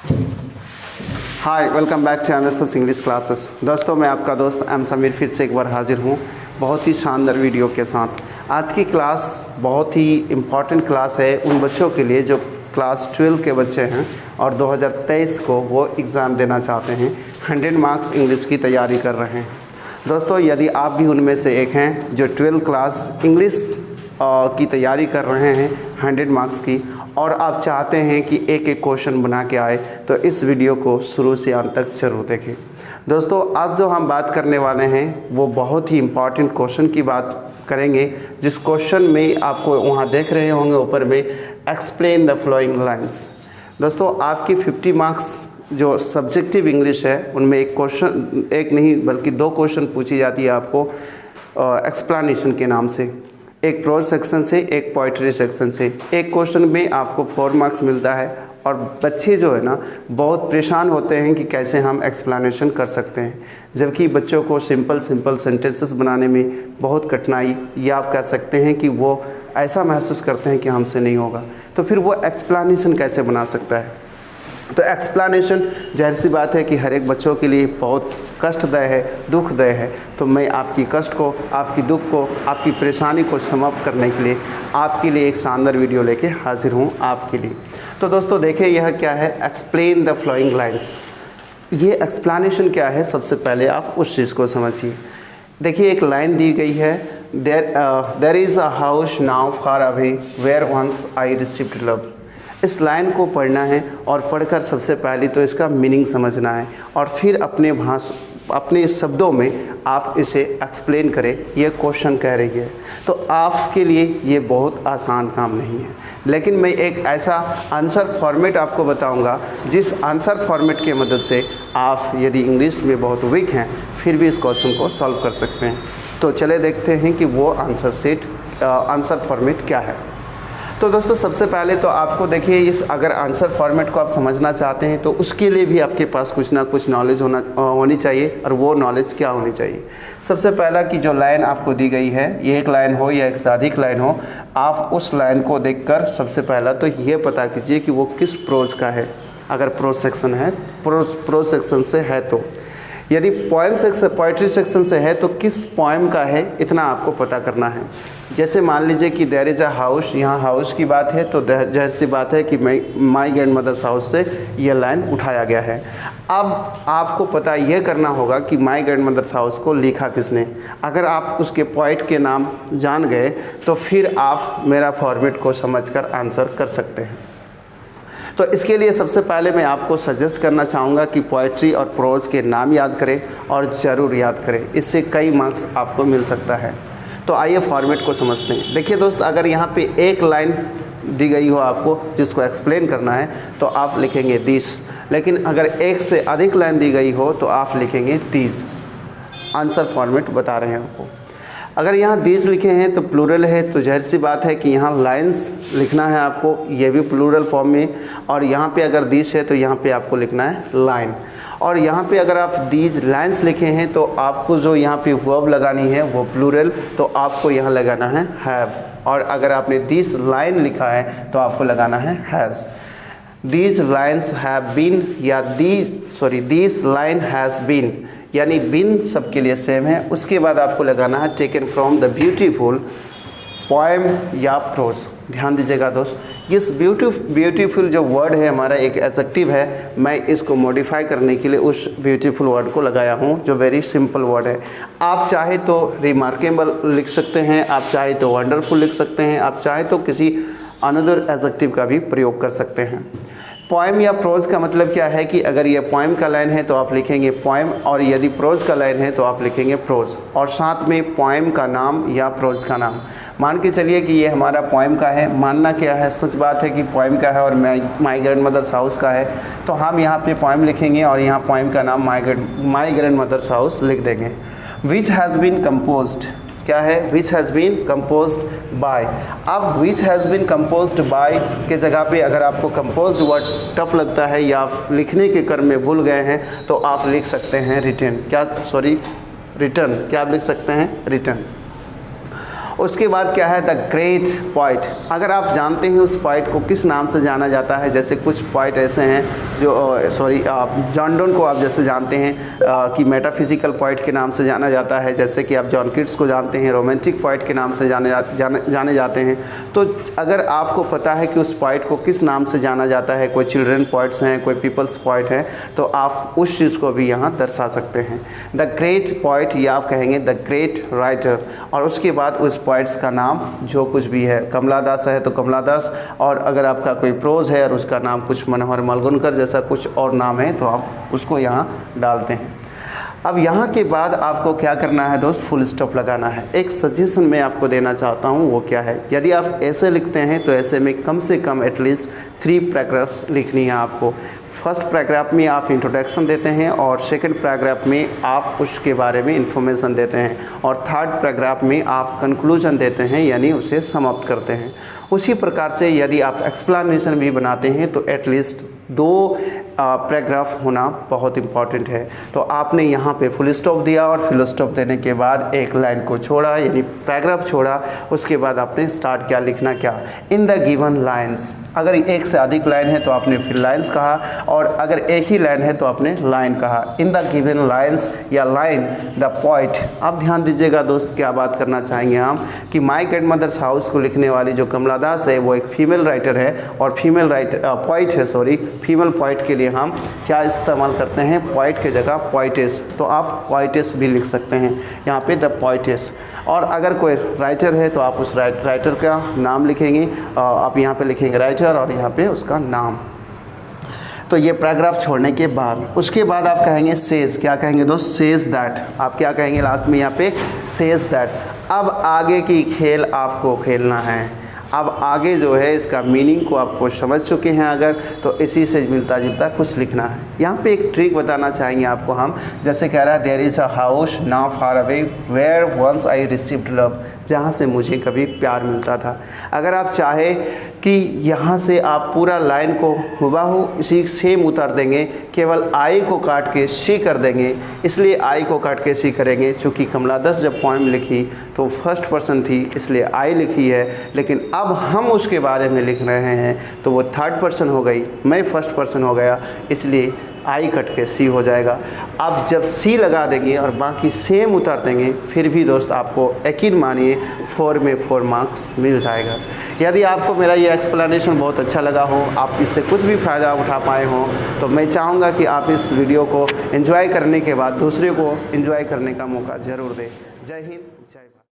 Hi, welcome back to MSS English classes. दोस्तों, मैं आपका दोस्त एम समीर फिर से एक बार हाजिर हूँ बहुत ही शानदार वीडियो के साथ। आज की क्लास बहुत ही इम्पॉर्टेंट क्लास है उन बच्चों के लिए जो क्लास 12 के बच्चे हैं और 2023 को वो एग्ज़ाम देना चाहते हैं, 100 मार्क्स इंग्लिश की तैयारी कर रहे हैं। दोस्तों, यदि आप भी उनमें से एक हैं जो 12 क्लास इंग्लिश की तैयारी कर रहे हैं 100 मार्क्स की, और आप चाहते हैं कि एक एक क्वेश्चन बना के आए, तो इस वीडियो को शुरू से अंत तक जरूर देखें। दोस्तों, आज जो हम बात करने वाले हैं वो बहुत ही इम्पॉर्टेंट क्वेश्चन की बात करेंगे, जिस क्वेश्चन में आपको वहाँ देख रहे होंगे ऊपर में एक्सप्लेन द फ्लोइंग लाइन्स। दोस्तों, आपकी 50 मार्क्स जो सब्जेक्टिव इंग्लिश है उनमें एक क्वेश्चन, एक नहीं बल्कि 2 क्वेश्चन पूछी जाती है आपको एक्सप्लेनेशन के नाम से, एक प्रोज सेक्शन से, एक पोइट्री सेक्शन से। एक क्वेश्चन में आपको 4 मार्क्स मिलता है और बच्चे जो है ना बहुत परेशान होते हैं कि कैसे हम एक्सप्लेनेशन कर सकते हैं, जबकि बच्चों को सिंपल सेंटेंसेस बनाने में बहुत कठिनाई, या आप कह सकते हैं कि वो ऐसा महसूस करते हैं कि हमसे नहीं होगा, तो फिर वो एक्सप्लेनेशन कैसे बना सकता है। तो एक्सप्लेनेशन जाहिर सी बात है कि हर एक बच्चों के लिए बहुत कष्टदायक है, दुखदायक है। तो मैं आपकी कष्ट को, आपकी दुख को, आपकी परेशानी को समाप्त करने के लिए आपके लिए एक शानदार वीडियो लेके हाजिर हूँ आपके लिए। तो दोस्तों देखिए, यह क्या है, एक्सप्लेन द फ्लोइंग लाइन्स। ये एक्सप्लेनेशन क्या है, सबसे पहले आप उस चीज़ को समझिए। देखिए, एक लाइन दी गई है, there is a house now far away where once I received love. इस लाइन को पढ़ना है और पढ़कर सबसे पहले तो इसका मीनिंग समझना है और फिर अपने शब्दों में आप इसे एक्सप्लेन करें, ये क्वेश्चन कह रही है। तो आपके लिए ये बहुत आसान काम नहीं है, लेकिन मैं एक ऐसा आंसर फॉर्मेट आपको बताऊंगा जिस आंसर फॉर्मेट के मदद से आप यदि इंग्लिश में बहुत वीक हैं फिर भी इस क्वेश्चन को सॉल्व कर सकते हैं। तो चले देखते हैं कि वो आंसर फॉर्मेट क्या है। तो दोस्तों, सबसे पहले तो आपको देखिए, इस अगर आंसर फॉर्मेट को आप समझना चाहते हैं तो उसके लिए भी आपके पास कुछ ना कुछ नॉलेज होनी चाहिए। और वो नॉलेज क्या होनी चाहिए? सबसे पहला कि जो लाइन आपको दी गई है, ये एक लाइन हो या एक से अधिक लाइन हो, आप उस लाइन को देखकर सबसे पहला तो ये पता कीजिए कि वो किस प्रोज का है। अगर प्रोज सेक्शन है, प्रोज सेक्शन से है तो, यदि पोइट्री सेक्शन से है तो किस पोएम का है, इतना आपको पता करना है। जैसे मान लीजिए कि देयर इज़ अ हाउस, यहाँ हाउस की बात है तो जाहिर सी बात है कि माई ग्रैंड मदर्स हाउस से ये लाइन उठाया गया है। अब आपको पता यह करना होगा कि माई ग्रैंड मदर्स हाउस को लिखा किसने। अगर आप उसके पोइट के नाम जान गए तो फिर आप मेरा फॉर्मेट को समझकर आंसर कर सकते हैं। तो इसके लिए सबसे पहले मैं आपको सजेस्ट करना चाहूँगा कि पोइट्री और प्रोज के नाम याद करें और ज़रूर याद करें, इससे कई मार्क्स आपको मिल सकता है। तो आइए फॉर्मेट को समझते हैं। देखिए दोस्त, अगर यहाँ पे एक लाइन दी गई हो आपको जिसको एक्सप्लेन करना है तो आप लिखेंगे दिस, लेकिन अगर एक से अधिक लाइन दी गई हो तो आप लिखेंगे दीज। आंसर फॉर्मेट बता रहे हैं आपको। अगर यहाँ दीज लिखे हैं तो प्लूरल है, तो जाहिर सी बात है कि यहाँ लाइंस लिखना है आपको, ये भी प्लूरल फॉर्म में। और यहाँ पे अगर दीज है तो यहाँ पे आपको लिखना है लाइन। और यहाँ पे अगर आप दीज लाइन्स लिखे हैं तो आपको जो यहाँ पे वर्ब लगानी है वो प्लूरल, तो आपको यहाँ लगाना है हैव। और अगर आपने दिस लाइन लिखा है तो आपको लगाना है has. These lines have been या दिस लाइन हैज़ बीन, यानी बिन सबके लिए सेम है। उसके बाद आपको लगाना है taken from the beautiful poem या प्रोज। ध्यान दीजिएगा दोस्त, इस ब्यूटीफुल जो वर्ड है हमारा एक एडजेक्टिव है, मैं इसको मॉडिफाई करने के लिए उस ब्यूटीफुल वर्ड को लगाया हूँ जो वेरी सिंपल वर्ड है। आप चाहे तो रिमार्केबल लिख सकते हैं, आप चाहे तो वंडरफुल लिख सकते हैं, आप चाहे तो किसी अनदर एडजेक्टिव का भी प्रयोग कर सकते हैं। पोएम या प्रोज का मतलब क्या है कि अगर ये पोएम का लाइन है तो आप लिखेंगे पोएम, और यदि प्रोज का लाइन है तो आप लिखेंगे प्रोज, और साथ में पोएम का नाम या प्रोज का नाम। मान के चलिए कि ये हमारा पोएम का है, मानना क्या है, सच बात है कि पोएम का है और माई ग्रैंड मदर्स हाउस का है, तो हम यहाँ पे पोएम लिखेंगे और यहाँ पोएम का नाम माई ग्रैंड मदर्स हाउस लिख देंगे। विच हैज़ बीन कंपोज्ड, क्या है, which has been composed by. अब which has been composed by के जगह पे अगर आपको कंपोज्ड वर्ड टफ लगता है या लिखने के क्रम में भूल गए हैं तो आप लिख सकते हैं रिटन। क्या आप लिख सकते हैं रिटन। उसके बाद क्या है, द ग्रेट पोइट। अगर आप जानते हैं उस पोइट को किस नाम से जाना जाता है, जैसे कुछ पोइट ऐसे हैं जो जॉन डोन को आप जैसे जानते हैं कि मेटाफिजिकल पोइट के नाम से जाना जाता है, जैसे कि आप जॉन किट्स को जानते हैं रोमांटिक पोइट के नाम से जाने जाते हैं। तो अगर आपको पता है कि उस पोइट को किस नाम से जाना जाता है, कोई चिल्ड्रन पोइट्स हैं, कोई पीपल्स पोइट हैं, तो आप उस चीज़ को भी यहाँ दर्शा सकते हैं। द ग्रेट पोइट या आप कहेंगे द ग्रेट राइटर, और उसके बाद उस पोइट्स का नाम जो कुछ भी है, कमला दास है तो कमला दास, और अगर आपका कोई प्रोज है और उसका नाम कुछ मनोहर मालगुनकर जैसा कुछ और नाम है तो आप उसको यहाँ डालते हैं। अब यहाँ के बाद आपको क्या करना है दोस्त, फुल स्टॉप लगाना है। एक सजेशन मैं आपको देना चाहता हूँ, वो क्या है, यदि आप ऐसे लिखते हैं तो ऐसे में कम से कम एटलीस्ट 3 पैराग्राफ्स लिखनी है आपको। फर्स्ट पैराग्राफ में आप इंट्रोडक्शन देते हैं और सेकंड पैराग्राफ में आप उसके बारे में इंफॉर्मेशन देते हैं और थर्ड पैराग्राफ में आप कंक्लूजन देते हैं, यानी उसे समाप्त करते हैं। उसी प्रकार से यदि आप एक्सप्लेनेशन भी बनाते हैं तो एटलीस्ट 2 पैराग्राफ होना बहुत इम्पॉर्टेंट है। तो आपने यहाँ पे फुल स्टॉप दिया और फुल स्टॉप देने के बाद एक लाइन को छोड़ा, यानी पैराग्राफ छोड़ा, उसके बाद आपने स्टार्ट किया लिखना क्या, इन द गिवन लाइन्स। अगर एक से अधिक लाइन है तो आपने फिर लाइन्स कहा, और अगर एक ही लाइन है तो आपने लाइन कहा। इन द गिवन लाइन्स या लाइन द पोइट। अब ध्यान दीजिएगा दोस्त, क्या बात करना चाहेंगे हम कि माई ग्रैंड मदर्स हाउस को लिखने वाली जो कमला दास है वो एक फीमेल राइटर है, और फीमेल पोइट है, फीमेल पोइट के लिए हम क्या इस्तेमाल करते हैं, पोइट के जगह पोइटेस। तो आप पोइटेस भी लिख सकते हैं यहाँ पे, द पोइटेस। और अगर कोई राइटर है तो आप उस राइटर का नाम लिखेंगे, आप यहाँ पे लिखेंगे राइटर और यहाँ पे उसका नाम। तो ये पैराग्राफ छोड़ने के बाद उसके बाद आप कहेंगे सेज। क्या कहेंगे दोस्त, सेज दैट। आप क्या कहेंगे लास्ट में यहाँ पे, सेज दैट। अब आगे की खेल आपको खेलना है। अब आगे जो है इसका मीनिंग को आपको समझ चुके हैं अगर, तो इसी से मिलता जुलता कुछ लिखना है। यहाँ पे एक ट्रिक बताना चाहेंगे आपको हम, जैसे कह रहा है there is a house now far away where once I received love, जहाँ से मुझे कभी प्यार मिलता था। अगर आप चाहे कि यहाँ से आप पूरा लाइन को हुबहू इसी सेम उतार देंगे, केवल आई को काट के शी कर देंगे, इसलिए आई को काट के शी करेंगे। चूँकि कमला दास जब पोएम लिखी तो फर्स्ट पर्सन थी, इसलिए आई लिखी है, लेकिन अब हम उसके बारे में लिख रहे हैं तो वो थर्ड पर्सन हो गई, मैं फर्स्ट पर्सन हो गया, इसलिए आई कट के सी हो जाएगा। अब जब सी लगा देंगे और बाकी सेम उतार देंगे, फिर भी दोस्त आपको यकीन मानिए 4 में 4 मार्क्स मिल जाएगा। यदि आपको मेरा ये एक्सप्लेनेशन बहुत अच्छा लगा हो, आप इससे कुछ भी फ़ायदा उठा पाए हों, तो मैं चाहूँगा कि आप इस वीडियो को एंजॉय करने के बाद दूसरे को एंजॉय करने का मौका ज़रूर दें। जय हिंद।